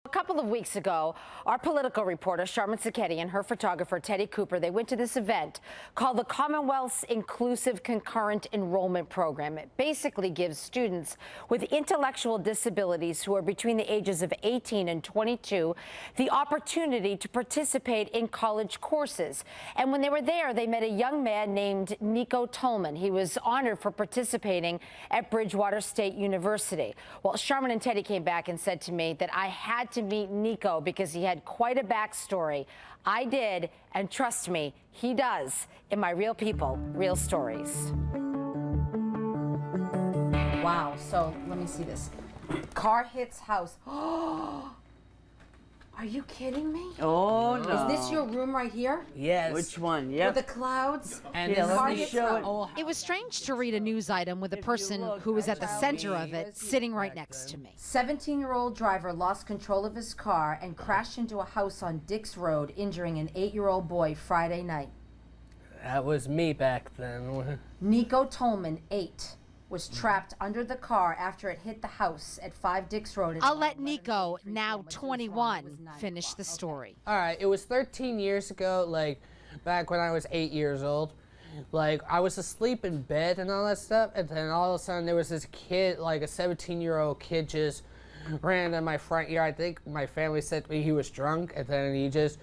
A couple of weeks ago, our political reporter, Sharman Sacchetti, and her photographer, Teddy Cooper, they went to this event called the Commonwealth's Inclusive Concurrent Enrollment Program. It basically gives students with intellectual disabilities who are between the ages of 18 and 22 the opportunity to participate in college courses. And when they were there, they met a young man named Nico Tolman. He was honored for participating at Bridgewater State University. Well, Sharman and Teddy came back and said to me that I had to meet Nico because he had quite a backstory. I did, and trust me, he does in my Real People, Real Stories. Wow, so let me see this. Car hits house. Are you kidding me? Oh, no. Is this your room right here? Yes. Which one? Yep. With the clouds? And yeah, let me show it. It was strange to read a news item with a person who was at the center of it sitting right next to me. 17-year-old driver lost control of his car and crashed into a house on Dix Road, injuring an 8-year-old boy Friday night. That was me back then. Nico Tolman, 8, was trapped under the car after it hit the house at 5 Dix Road. I'll let Nico, now 21, finish the story. All right, it was 13 years ago, like back when I was 8 years old. Like I was asleep in bed and all that stuff, and then all of a sudden there was this kid, like a 17-year-old kid, just ran in my front yard. I think my family said to me he was drunk, and then he just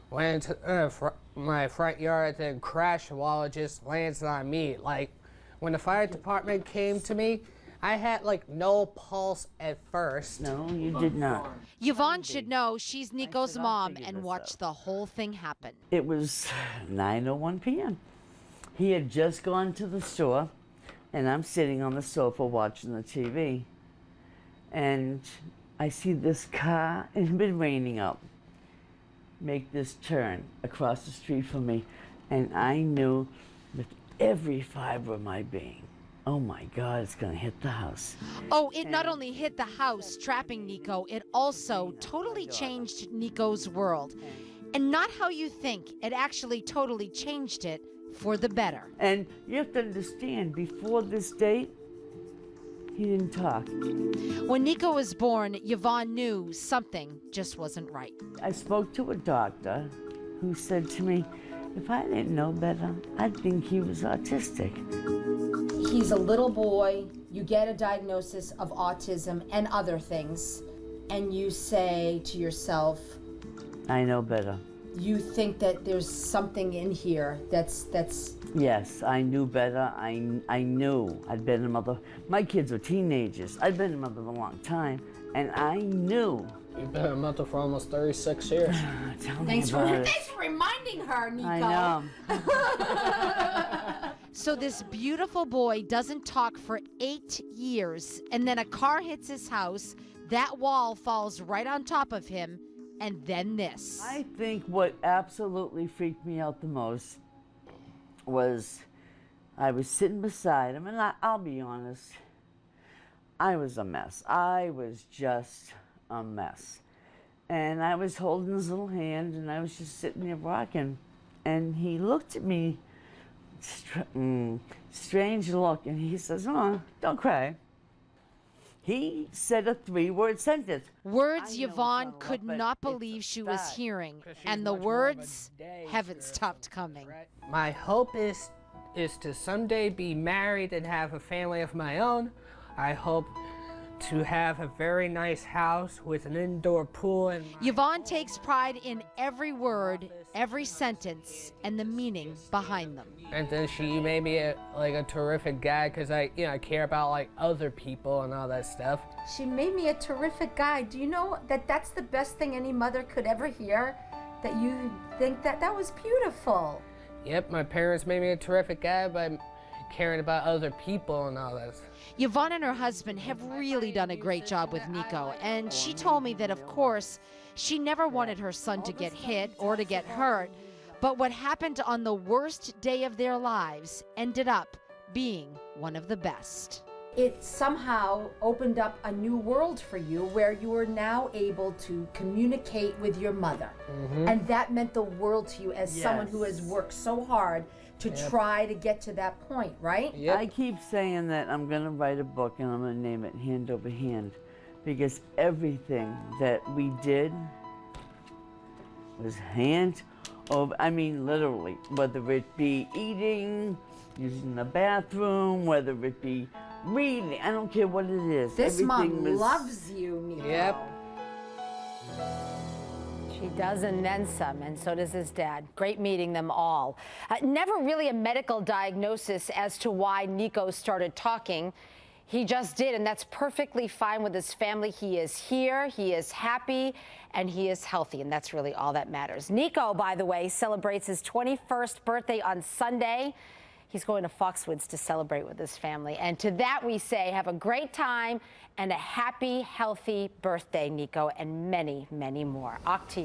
went into my front yard and then crashed while it just lands on me. Like, when the fire department came to me, I had like no pulse at first. No, you did not. Yvonne should know she's Nico's mom and watched the whole thing happen. It was 9:01 p.m. He had just gone to the store, and I'm sitting on the sofa watching the TV. And I see this car, it had been raining out, make this turn across the street from me. And I knew with every fiber of my being, oh my God, it's gonna hit the house. Oh, it not only hit the house, trapping Nico, it also totally changed Nico's world. And not how you think, it actually totally changed it for the better. And you have to understand, before this date, he didn't talk. When Nico was born, Yvonne knew something just wasn't right. I spoke to a doctor who said to me, if I didn't know better, I'd think he was autistic. He's a little boy, you get a diagnosis of autism and other things, and you say to yourself, I know better. You think that there's something in here that's... Yes, I knew better. I knew. I'd been a mother. My kids were teenagers. I'd been a mother a long time, and I knew. You've been a mother for almost 36 years. Thanks for reminding her, Nico. I know. So this beautiful boy doesn't talk for 8 years, and then a car hits his house, that wall falls right on top of him, and then this. I think what absolutely freaked me out the most was I was sitting beside him, and I'll be honest, I was a mess. I was just a mess. And I was holding his little hand, and I was just sitting there rocking. And he looked at me, strange look, and he says, oh, don't cry. He said a 3-word sentence. Words Yvonne could not believe she was hearing, and the words haven't stopped coming. My hope is to someday be married and have a family of my own. I hope to have a very nice house with an indoor pool. And Yvonne takes pride in every word, every sentence, and the meaning behind them. And then she made me a terrific guy because I care about like other people and all that stuff. She made me a terrific guy. Do you know that that's the best thing any mother could ever hear? That you think that was beautiful. Yep, my parents made me a terrific guy by caring about other people and all that. Yvonne and her husband have really done a great job with Nico, and she told me that, of course, she never wanted her son to get hit or to get hurt, but what happened on the worst day of their lives ended up being one of the best. It somehow opened up a new world for you where you are now able to communicate with your mother. Mm-hmm. And that meant the world to you as someone who has worked so hard to try to get to that point, right? Yep. I keep saying that I'm going to write a book and I'm going to name it Hand Over Hand, because everything that we did was hand over, I mean literally, whether it be eating, using the bathroom, whether it be reading, I don't care what it is. This Everything mom was, loves you, Nico. Yep. She does, and then some, and so does his dad. Great meeting them all. Never really a medical diagnosis as to why Nico started talking. He just did, and that's perfectly fine with his family. He is here, he is happy, and he is healthy, and that's really all that matters. Nico, by the way, celebrates his 21st birthday on Sunday. He's going to Foxwoods to celebrate with his family. And to that we say, have a great time and a happy, healthy birthday, Nico, and many, many more. Octi.